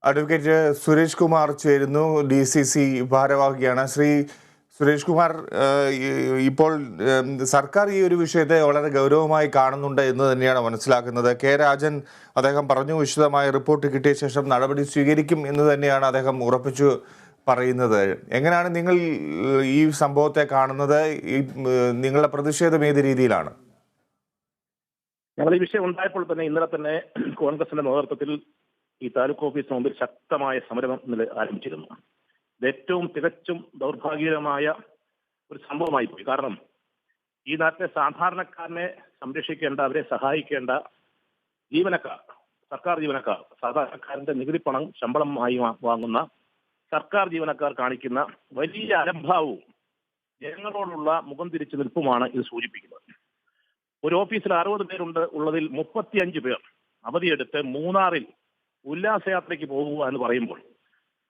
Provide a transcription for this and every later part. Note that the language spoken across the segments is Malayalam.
അഡ്വക്കേറ്റ് സുരേഷ് കുമാർ ചേരുന്നു, DCC ഭാരവാഹിയാണ്. ശ്രീ സുരേഷ് കുമാർ, ഇപ്പോൾ സർക്കാർ ഈ ഒരു വിഷയത്തെ വളരെ ഗൗരവമായി കാണുന്നുണ്ട് എന്ന് തന്നെയാണ് മനസ്സിലാക്കുന്നത്. കെ രാജൻ അദ്ദേഹം പറഞ്ഞു, വിശദമായ റിപ്പോർട്ട് കിട്ടിയ ശേഷം നടപടി സ്വീകരിക്കും എന്ന് തന്നെയാണ് അദ്ദേഹം ഉറപ്പിച്ചു പറയുന്നത്. എങ്ങനെയാണ് നിങ്ങൾ ഈ സംഭവത്തെ കാണുന്നത്? നിങ്ങളുടെ പ്രതിഷേധം ഏത് രീതിയിലാണ്? ഞങ്ങൾ ഈ വിഷയം ഉണ്ടായപ്പോൾ തന്നെ ഇന്നലെ തന്നെ കോൺഗ്രസിന്റെ നേതൃത്വത്തിൽ ഈ താലൂക്ക് ഓഫീസിന് മുമ്പിൽ ശക്തമായ സമരം ആരംഭിച്ചിരുന്നു. ഇത് ഏറ്റവും തികച്ചും ദൗർഭാഗ്യകരമായ ഒരു സംഭവമായി പോയി. കാരണം ഈ നാട്ടിലെ സാധാരണക്കാരനെ സംരക്ഷിക്കേണ്ട, അവരെ സഹായിക്കേണ്ട ജീവനക്കാർ, സർക്കാർ ജീവനക്കാർ, സാധാരണക്കാരന്റെ നികുതി പണം ശമ്പളമായി വാങ്ങുന്ന സർക്കാർ ജീവനക്കാർ കാണിക്കുന്ന വലിയ അലംഭാവവും ജനങ്ങളോടുള്ള മുഖം തിരിച്ചു നിൽപ്പുമാണ് ഇത് സൂചിപ്പിക്കുന്നത്. ഒരു ഓഫീസിൽ 60 പേരുണ്ട് ഉള്ളതിൽ 35 പേർ അവധിയെടുത്ത് മൂന്നാറിൽ ഉല്ലാസയാത്രയ്ക്ക് പോകുക എന്ന് പറയുമ്പോൾ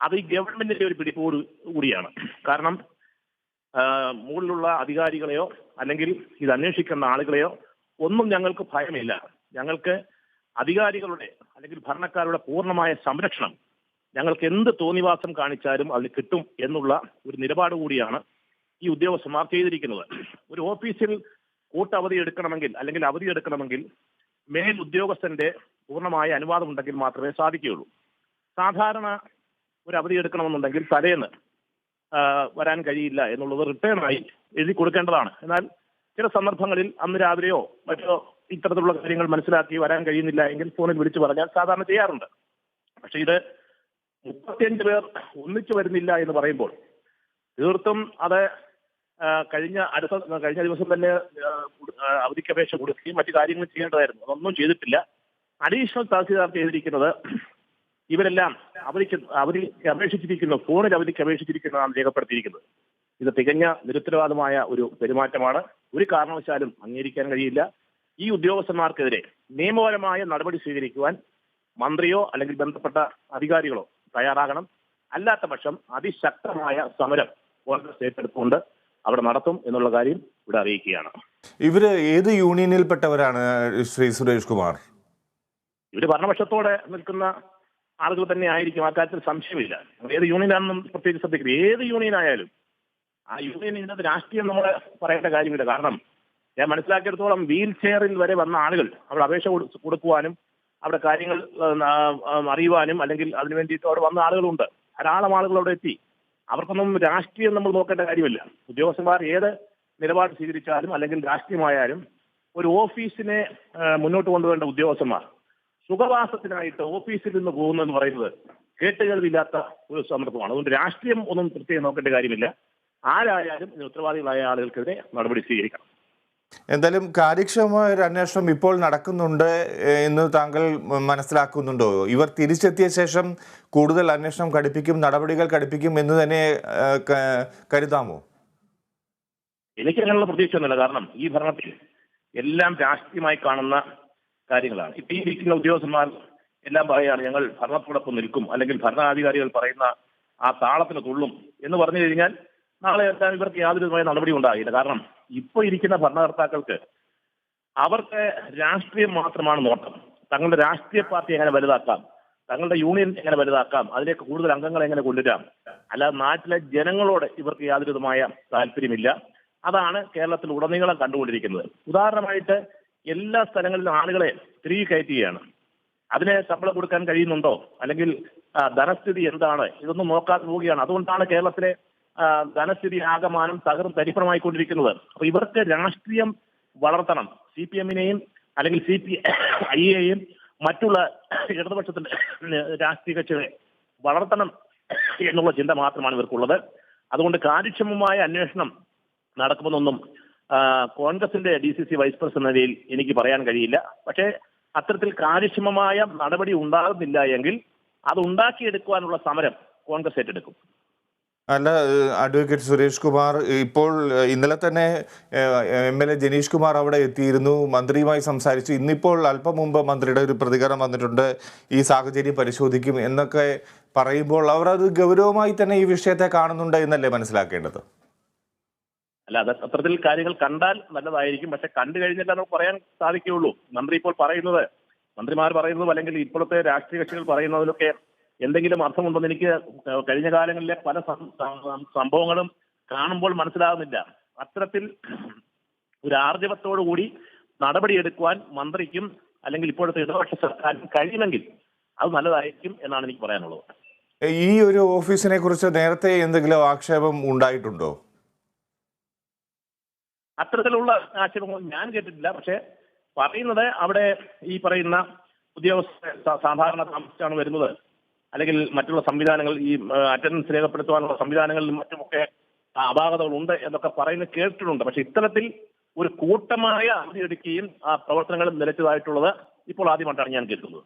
അത് ഈ ഗവൺമെന്റിന്റെ ഒരു പിടിപ്പോട് കൂടിയാണ്. കാരണം മുകളിലുള്ള അധികാരികളെയോ അല്ലെങ്കിൽ ഇത് അന്വേഷിക്കുന്ന ആളുകളെയോ ഒന്നും ഞങ്ങൾക്ക് ഭയമില്ല. ഞങ്ങൾക്ക് അധികാരികളുടെ അല്ലെങ്കിൽ ഭരണക്കാരുടെ പൂർണ്ണമായ സംരക്ഷണം, ഞങ്ങൾക്ക് എന്ത് തോന്നിവാസം കാണിച്ചാലും അതിൽ കിട്ടും എന്നുള്ള ഒരു നിലപാട് കൂടിയാണ് ഈ ഉദ്യോഗസ്ഥന്മാർ ചെയ്തിരിക്കുന്നത്. ഒരു ഓഫീസിൽ കൂട്ടവധി എടുക്കണമെങ്കിൽ അല്ലെങ്കിൽ അവധി എടുക്കണമെങ്കിൽ മേൽ ഉദ്യോഗസ്ഥന്റെ പൂർണ്ണമായ അനുവാദം ഉണ്ടെങ്കിൽ മാത്രമേ സാധിക്കുകയുള്ളൂ. സാധാരണ ഒരു അവധി എടുക്കണമെന്നുണ്ടെങ്കിൽ തലേന്ന് വരാൻ കഴിയില്ല എന്നുള്ളത് റിട്ടേണായി എഴുതി കൊടുക്കേണ്ടതാണ്. എന്നാൽ ചില സന്ദർഭങ്ങളിൽ അന്ന് രാവിലെയോ മറ്റോ ഇത്തരത്തിലുള്ള കാര്യങ്ങൾ മനസ്സിലാക്കി വരാൻ കഴിയുന്നില്ല എങ്കിൽ ഫോണിൽ വിളിച്ചു പറഞ്ഞാൽ സാധാരണ ചെയ്യാറുണ്ട്. പക്ഷെ ഇത് 35 പേർ ഒന്നിച്ചു വരുന്നില്ല എന്ന് പറയുമ്പോൾ തീർത്തും അത് കഴിഞ്ഞ ദിവസം തന്നെ അവധിക്ക് അപേക്ഷ കൊടുക്കുകയും മറ്റു കാര്യങ്ങൾ ചെയ്യേണ്ടതായിരുന്നു. അതൊന്നും ചെയ്തിട്ടില്ല. അഡീഷണൽ തഹസീൽദാർ ചെയ്തിരിക്കുന്നത് ഇവരെല്ലാം അവധിക്ക് അപേക്ഷിച്ചിരിക്കുന്നു, ഫോണിൽ അവധിക്ക് അപേക്ഷിച്ചിരിക്കുന്നതാണ് രേഖപ്പെടുത്തിയിരിക്കുന്നത്. ഇത് തികഞ്ഞ നിരുത്തരവാദമായ ഒരു പെരുമാറ്റമാണ്. ഒരു കാരണവശാലും അംഗീകരിക്കാൻ കഴിയില്ല. ഈ ഉദ്യോഗസ്ഥന്മാർക്കെതിരെ നിയമപരമായ നടപടി സ്വീകരിക്കുവാൻ മന്ത്രിയോ അല്ലെങ്കിൽ ബന്ധപ്പെട്ട അധികാരികളോ തയ്യാറാകണം. അല്ലാത്ത പക്ഷം അതിശക്തമായ സമരം കോൺഗ്രസ് ഏറ്റെടുത്തുകൊണ്ട് അവിടെ നടത്തും എന്നുള്ള കാര്യം ഇവിടെ അറിയിക്കുകയാണ്. ഇവര് ഏത് യൂണിയനിൽപ്പെട്ടവരാണ് ശ്രീ സുരേഷ് കുമാർ? ഇവര് ഭരണപക്ഷത്തോടെ നിൽക്കുന്ന ആളുകൾ തന്നെ ആയിരിക്കും, ആ കാര്യത്തിൽ സംശയമില്ല. ഏത് യൂണിയനാണെന്നും പ്രത്യേകിച്ച് ശ്രദ്ധിക്കുന്നത്. ഏത് യൂണിയൻ ആയാലും ആ യൂണിയൻ ഇതിനകത്ത് രാഷ്ട്രീയം നമ്മൾ പറയേണ്ട കാര്യമില്ല. കാരണം ഞാൻ മനസ്സിലാക്കിയെടുത്തോളം വീൽ ചെയറിൽ വരെ വന്ന ആളുകൾ അവിടെ അപേക്ഷ കൊടുക്കുവാനും അവിടെ കാര്യങ്ങൾ അറിയുവാനും അല്ലെങ്കിൽ അതിനു വേണ്ടിയിട്ട് അവിടെ വന്ന ആളുകളുണ്ട്. ധാരാളം ആളുകൾ അവിടെ എത്തി. അവർക്കൊന്നും രാഷ്ട്രീയം നമ്മൾ നോക്കേണ്ട കാര്യമില്ല. ഉദ്യോഗസ്ഥന്മാർ ഏത് നിലപാട് സ്വീകരിച്ചാലും അല്ലെങ്കിൽ രാഷ്ട്രീയമായാലും ഒരു ഓഫീസിനെ മുന്നോട്ട് കൊണ്ടുപോകേണ്ട ഉദ്യോഗസ്ഥന്മാർ സുഖവാസത്തിനായിട്ട് ഓഫീസിൽ നിന്ന് പോകുന്നതെന്ന് പറയുന്നത് കേട്ടുകേൾവില്ലാത്ത ഒരു സന്ദർഭമാണ്. അതുകൊണ്ട് രാഷ്ട്രീയം ഒന്നും പ്രത്യേകം നോക്കേണ്ട കാര്യമില്ല. ആരായാലും ഇതിന് ഉത്തരവാദികളായ ആളുകൾക്കെതിരെ നടപടി സ്വീകരിക്കണം. എന്തായാലും കാര്യക്ഷമമായ ഒരു അന്വേഷണം ഇപ്പോൾ നടക്കുന്നുണ്ട് എന്ന് താങ്കൾ മനസ്സിലാക്കുന്നുണ്ടോ? ഇവർ തിരിച്ചെത്തിയ ശേഷം കൂടുതൽ അന്വേഷണം കടുപ്പിക്കും, നടപടികൾ കടുപ്പിക്കും എന്ന് തന്നെ കരുതാമോ? എനിക്ക് അങ്ങനെയുള്ള പ്രതീക്ഷയൊന്നുമില്ല. കാരണം ഈ ഭരണത്തിൽ എല്ലാം രാഷ്ട്രീയമായി കാണുന്ന കാര്യങ്ങളാണ്. ഇപ്പൊ ഈ ഇരിക്കുന്ന ഉദ്യോഗസ്ഥന്മാർ എല്ലാം പറയുകയാണ് ഞങ്ങൾ ഭരണത്തോടൊപ്പം നിൽക്കും, അല്ലെങ്കിൽ ഭരണാധികാരികൾ പറയുന്ന ആ താളത്തിന് തുള്ളും എന്ന് പറഞ്ഞു കഴിഞ്ഞാൽ നാളെ എത്താൻ ഇവർക്ക് യാതൊരു വിധമായ നടപടി ഉണ്ടാകില്ല. കാരണം ഇപ്പൊ ഇരിക്കുന്ന ഭരണകർത്താക്കൾക്ക് അവർക്ക് രാഷ്ട്രീയം മാത്രമാണ് നോട്ടം. തങ്ങളുടെ രാഷ്ട്രീയ പാർട്ടി എങ്ങനെ വലുതാക്കാം, തങ്ങളുടെ യൂണിയൻ എങ്ങനെ വലുതാക്കാം, അതിലേക്ക് കൂടുതൽ അംഗങ്ങളെ എങ്ങനെ കൊണ്ടുവരാം, അല്ലാതെ നാട്ടിലെ ജനങ്ങളോട് ഇവർക്ക് യാതൊരു വിധമായ താല്പര്യമില്ല. അതാണ് കേരളത്തിൽ ഉടനീളം കണ്ടുകൊണ്ടിരിക്കുന്നത്. ഉദാഹരണമായിട്ട് എല്ലാ സ്ഥലങ്ങളിലും ആളുകളെ തിരികെ കയറ്റുകയാണ്. അതിന് ശമ്പളം കൊടുക്കാൻ കഴിയുന്നുണ്ടോ, അല്ലെങ്കിൽ ധനസ്ഥിതി എന്താണ്, ഇതൊന്നും നോക്കാതെ പോവുകയാണ്. അതുകൊണ്ടാണ് കേരളത്തിലെ ധനസ്ഥിതി ആകമാനം തകർന്ന് തരിപ്പണമായിക്കൊണ്ടിരിക്കുന്നത്. അപ്പൊ ഇവർക്ക് രാഷ്ട്രീയം വളർത്തണം. CPM-നെയും അല്ലെങ്കിൽ CPI-യെയും മറ്റുള്ള ഇടതുപക്ഷത്തിന്റെ രാഷ്ട്രീയ കക്ഷികളെ വളർത്തണം എന്നുള്ള ചിന്ത മാത്രമാണ് ഇവർക്കുള്ളത്. അതുകൊണ്ട് കാര്യക്ഷമമായ അന്വേഷണം നടക്കുമെന്നൊന്നും കോൺഗ്രസിന്റെ DCC വൈസ് പ്രസിഡന്റ് എന്ന നിലയിൽ എനിക്ക് പറയാൻ കഴിയില്ല. പക്ഷേ അത്തരത്തിൽ കാര്യക്ഷമമായ നടപടി ഉണ്ടാകുന്നില്ല എങ്കിൽ അത് ഉണ്ടാക്കിയെടുക്കുവാനുള്ള സമരം കോൺഗ്രസ് ഏറ്റെടുക്കും. അല്ല, അഡ്വക്കേറ്റ് സുരേഷ് കുമാർ, ഇപ്പോൾ ഇന്നലെ തന്നെ MLA ജനീഷ് കുമാർ അവിടെ എത്തിയിരുന്നു, മന്ത്രിയുമായി സംസാരിച്ചു. ഇന്നിപ്പോൾ അല്പം മുമ്പ് മന്ത്രിയുടെ ഒരു പ്രതികരണം വന്നിട്ടുണ്ട്, ഈ സാഹചര്യം പരിശോധിക്കും എന്നൊക്കെ പറയുമ്പോൾ അവർ അത് ഗൗരവമായി തന്നെ ഈ വിഷയത്തെ കാണുന്നുണ്ട് എന്നല്ലേ മനസ്സിലാക്കേണ്ടത്? അല്ല, അത് അത്തരത്തിൽ കാര്യങ്ങൾ കണ്ടാൽ നല്ലതായിരിക്കും. പക്ഷെ കണ്ടു കഴിഞ്ഞിട്ട് നമുക്ക് പറയാൻ സാധിക്കുകയുള്ളൂ. മന്ത്രി ഇപ്പോൾ പറയുന്നത് മന്ത്രിമാർ പറയുന്നതും അല്ലെങ്കിൽ ഇപ്പോഴത്തെ രാഷ്ട്രീയ കക്ഷികൾ പറയുന്നതിലൊക്കെ എന്തെങ്കിലും അർത്ഥമുണ്ടെന്ന് എനിക്ക് കഴിഞ്ഞ കാലങ്ങളിലെ പല സംഭവങ്ങളും കാണുമ്പോൾ മനസ്സിലാകുന്നില്ല. അത്തരത്തിൽ ഒരു ആർജവത്തോടു കൂടി നടപടിയെടുക്കുവാൻ മന്ത്രിക്കും അല്ലെങ്കിൽ ഇപ്പോഴത്തെ ഇടതുപക്ഷ സർക്കാരിനും കഴിയുമെങ്കിൽ അത് നല്ലതായിരിക്കും എന്നാണ് എനിക്ക് പറയാനുള്ളത്. ഈ ഒരു ഓഫീസിനെ കുറിച്ച് നേരത്തെ എന്തെങ്കിലും ആക്ഷേപം ഉണ്ടായിട്ടുണ്ടോ? അത്തരത്തിലുള്ള ആക്ഷേപങ്ങൾ ഞാൻ കേട്ടിട്ടില്ല. പക്ഷെ പറയുന്നത് അവിടെ ഈ പറയുന്ന ഉദ്യോഗസ്ഥ സാധാരണ താമസിച്ചാണ് വരുന്നത്, അല്ലെങ്കിൽ മറ്റുള്ള സംവിധാനങ്ങൾ ഈ അറ്റൻഡൻസ് രേഖപ്പെടുത്തുവാനുള്ള സംവിധാനങ്ങളിലും മറ്റുമൊക്കെ അപാകതകളുണ്ട് എന്നൊക്കെ പറയുന്നത് കേട്ടിട്ടുണ്ട്. പക്ഷെ ഇത്തരത്തിൽ ഒരു കൂട്ടമായ അവധിയെടുക്കുകയും ആ പ്രവർത്തനങ്ങളും നിലച്ചതായിട്ടുള്ളത് ഇപ്പോൾ ആദ്യമായിട്ടാണ് ഞാൻ കേൾക്കുന്നത്.